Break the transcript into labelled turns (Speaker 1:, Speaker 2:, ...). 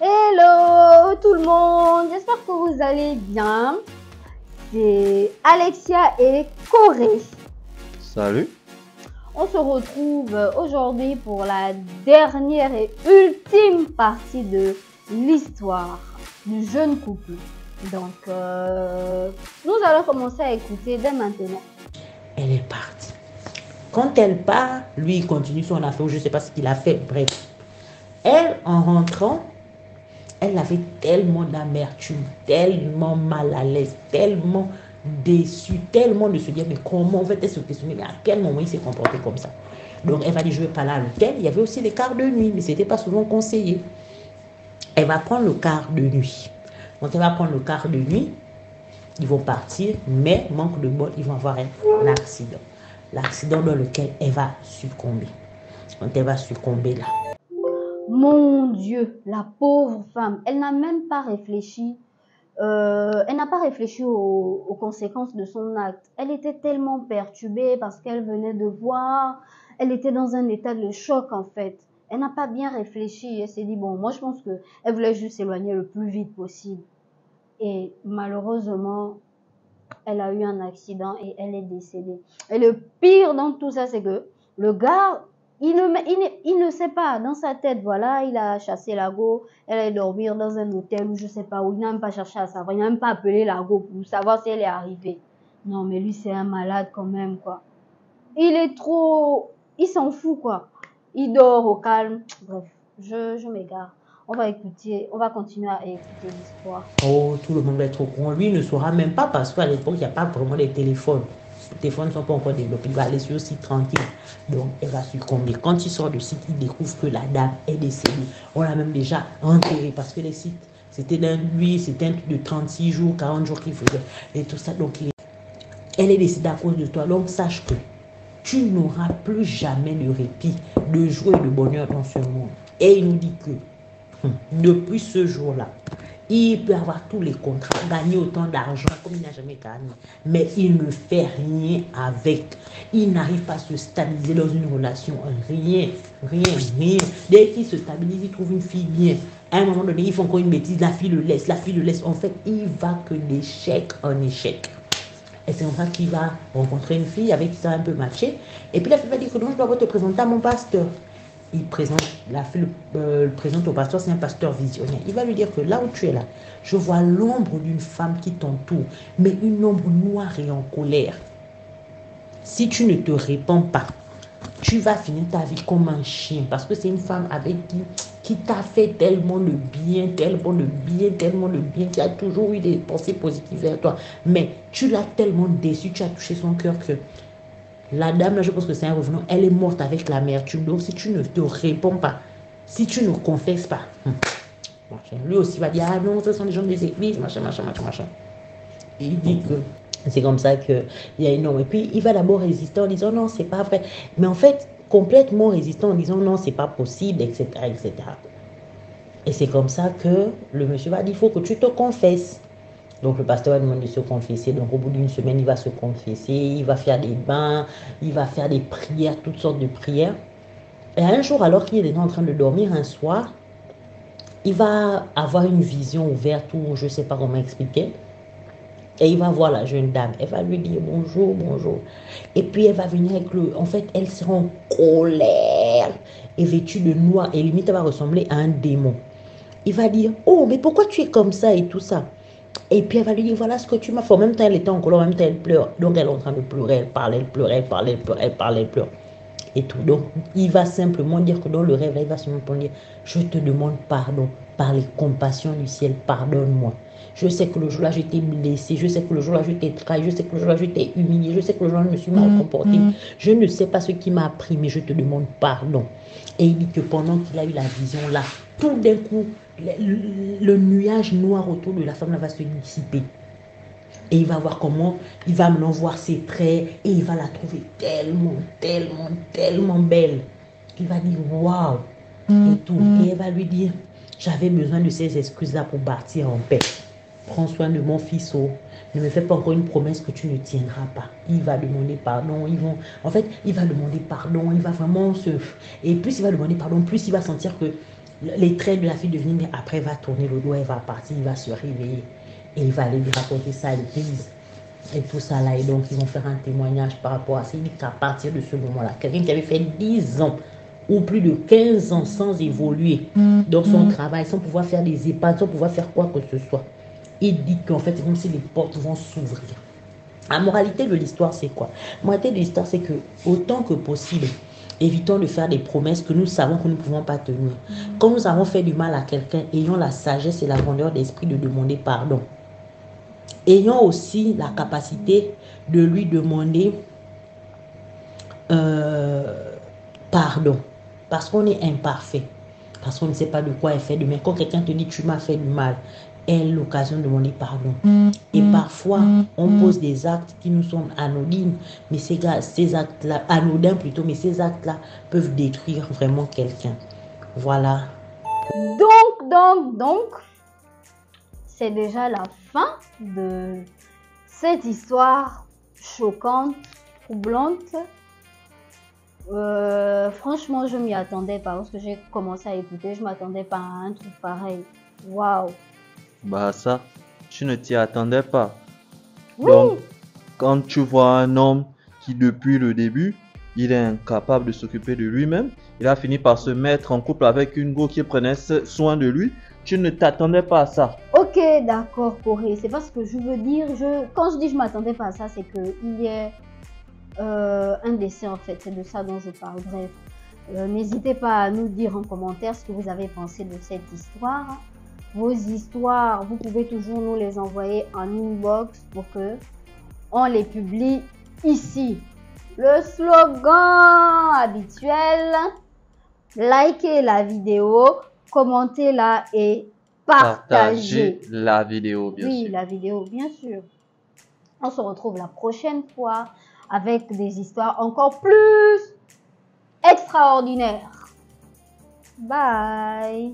Speaker 1: Hello tout le monde, j'espère que vous allez bien. C'est Alexia et Corée.
Speaker 2: Salut.
Speaker 1: On se retrouve aujourd'hui pour la dernière et ultime partie de l'histoire du jeune couple. Donc, nous allons commencer à écouter dès maintenant.
Speaker 3: Elle est partie. Quand elle part, lui, il continue son affaire, je ne sais pas ce qu'il a fait, bref. Elle, en rentrant, elle avait tellement d'amertume, tellement mal à l'aise, tellement déçue, tellement de se dire, mais comment, en fait, elle se questionnait, mais à quel moment il s'est comporté comme ça. Donc, elle va dire, je vais pas là à l'hôtel. Il y avait aussi les quarts de nuit, mais ce n'était pas souvent conseillé. Elle va prendre le quart de nuit. Quand elle va prendre le quart de nuit, ils vont partir, mais manque de bol, ils vont avoir un accident. L'accident dans lequel elle va succomber. Quand elle va succomber là.
Speaker 1: Mon Dieu, la pauvre femme, elle n'a même pas réfléchi. Elle n'a pas réfléchi aux conséquences de son acte. Elle était tellement perturbée parce qu'elle venait de voir. Elle était dans un état de choc en fait. Elle n'a pas bien réfléchi. Elle s'est dit, bon, moi je pense qu'elle voulait juste s'éloigner le plus vite possible. Et malheureusement, elle a eu un accident et elle est décédée. Et le pire dans tout ça, c'est que le gars, il ne sait pas. Dans sa tête, voilà, il a chassé Lago. Elle allait dormir dans un hôtel ou je sais pas où. Il n'a même pas cherché à savoir. Il n'a même pas appelé Lago pour savoir si elle est arrivée. Non, mais lui, c'est un malade quand même, quoi. Il est trop... Il s'en fout, quoi. Il dort au calme. Bref, je m'égare. On va continuer à écouter l'histoire.
Speaker 3: Oh, tout le monde va être au courant. Lui, il ne saura même pas parce qu'à l'époque, il n'y a pas vraiment de téléphones. Les téléphones ne sont pas encore développés. Il va aller sur le site tranquille. Donc, elle va succomber. Quand il sort du site, il découvre que la dame est décédée. On l'a même déjà enterrée parce que les sites, c'était c'était un truc de 36 jours, 40 jours qu'il faisait. Et tout ça. Donc, elle est décédée à cause de toi. Donc, sache que tu n'auras plus jamais de répit, de joie et de bonheur dans ce monde. Et il nous dit que depuis ce jour-là, il peut avoir tous les contrats, gagner autant d'argent comme il n'a jamais gagné. Mais il ne fait rien avec. Il n'arrive pas à se stabiliser dans une relation. Rien. Dès qu'il se stabilise, il trouve une fille bien. À un moment donné, il fait encore une bêtise. La fille le laisse. En fait, il va que d'échec en échec. Et c'est comme ça qu'il va rencontrer une fille avec qui ça a un peu matché. Et puis la fille va dire que non, je dois te présenter à mon pasteur. La fille le présente au pasteur, c'est un pasteur visionnaire. Il va lui dire que là où tu es là, je vois l'ombre d'une femme qui t'entoure, mais une ombre noire et en colère. Si tu ne te répands pas, tu vas finir ta vie comme un chien, parce que c'est une femme avec qui t'a fait tellement de bien, qui a toujours eu des pensées positives vers toi. Mais tu l'as tellement déçu, tu as touché son cœur que la dame, là, je pense que c'est un revenant, elle est morte avec l'amertume. Donc, si tu ne te réponds pas, si tu ne confesses pas, lui aussi va dire, ah non, ce sont des gens des églises, machin. Et il dit que c'est comme ça qu'il y a une norme. Et puis, il va d'abord résister en disant, non, c'est pas vrai. Mais en fait, complètement résistant en disant, non, c'est pas possible, etc., etc. Et c'est comme ça que le monsieur va dire, il faut que tu te confesses. Donc le pasteur va demander de se confesser. Donc au bout d'une semaine, il va se confesser, il va faire des bains, il va faire des prières, toutes sortes de prières. Et un jour, alors qu'il est en train de dormir, un soir, il va avoir une vision ouverte ou je ne sais pas comment expliquer. Et il va voir la jeune dame. Elle va lui dire bonjour. Et puis elle va venir avec le... En fait, elle sera en colère et vêtue de noir. Et limite, elle va ressembler à un démon. Il va dire, oh, mais pourquoi tu es comme ça et tout ça? Et puis elle va lui dire, voilà ce que tu m'as fait. En même temps, elle était en colère, en même temps, elle pleure. Donc elle est en train de pleurer, elle parle. Et tout. Donc il va simplement dire que dans le rêve, là, il va simplement dire, je te demande pardon. Par les compassions du ciel, pardonne-moi. Je sais que le jour-là, je t'ai blessé. Je sais que le jour-là, je t'ai trahi. Je sais que le jour-là, je t'ai humilié. Je sais que le jour-là, je me suis mal comporté. Je ne sais pas ce qui m'a appris, mais je te demande pardon. Et il dit que pendant qu'il a eu la vision là, tout d'un coup, le nuage noir autour de la femme là va se dissiper. Et il va voir comment, il va maintenant voir ses traits et il va la trouver tellement belle. Il va dire waouh et tout. Et elle va lui dire, j'avais besoin de ces excuses-là pour partir en paix. Prends soin de mon fils. Ne me fais pas encore une promesse que tu ne tiendras pas. Il va demander pardon. Il va demander pardon. Il va vraiment se... Et plus il va demander pardon, plus il va sentir que les traits de la fille de venir, mais après il va tourner le dos, elle va partir, il va se réveiller et il va aller lui raconter ça à l'église et tout ça là. Et donc ils vont faire un témoignage par rapport à ça. Il dit qu'à partir de ce moment-là, quelqu'un qui avait fait 10 ans ou plus de 15 ans sans évoluer dans son travail, sans pouvoir faire des épargnes, sans pouvoir faire quoi que ce soit, il dit qu'en fait c'est comme si les portes vont s'ouvrir. La moralité de l'histoire, c'est quoi? La moralité de l'histoire, c'est que autant que possible, évitons de faire des promesses que nous savons que nous ne pouvons pas tenir. Quand nous avons fait du mal à quelqu'un, ayons la sagesse et la grandeur d'esprit de demander pardon. Ayons aussi la capacité de lui demander pardon. Parce qu'on est imparfait. Parce qu'on ne sait pas de quoi elle fait du mal. Quand quelqu'un te dit tu m'as fait du mal, est l'occasion de demander pardon. Et parfois, on pose des actes qui nous semblent anodines, mais ces actes-là, anodins plutôt, mais ces actes-là peuvent détruire vraiment quelqu'un. Voilà.
Speaker 1: Donc, c'est déjà la fin de cette histoire choquante, troublante. Franchement, je m'y attendais pas parce que j'ai commencé à écouter, je m'attendais pas à un truc pareil. Waouh.
Speaker 2: Bah ça, tu ne t'y attendais pas.
Speaker 1: Oui.
Speaker 2: Donc, quand tu vois un homme qui depuis le début, il est incapable de s'occuper de lui-même, il a fini par se mettre en couple avec une go qui prenait soin de lui, tu ne t'attendais pas à ça.
Speaker 1: Ok, d'accord, Corée. C'est pas ce que je veux dire. Quand je dis je m'attendais pas à ça, c'est qu'il y ait un décès en fait. C'est de ça dont je parle. Bref, n'hésitez pas à nous dire en commentaire ce que vous avez pensé de cette histoire. Vos histoires, vous pouvez toujours nous les envoyer en inbox pour que on les publie ici. Le slogan habituel, likez la vidéo, commentez-la et partagez
Speaker 2: la vidéo, bien sûr.
Speaker 1: Oui, la vidéo, bien sûr. On se retrouve la prochaine fois avec des histoires encore plus extraordinaires. Bye.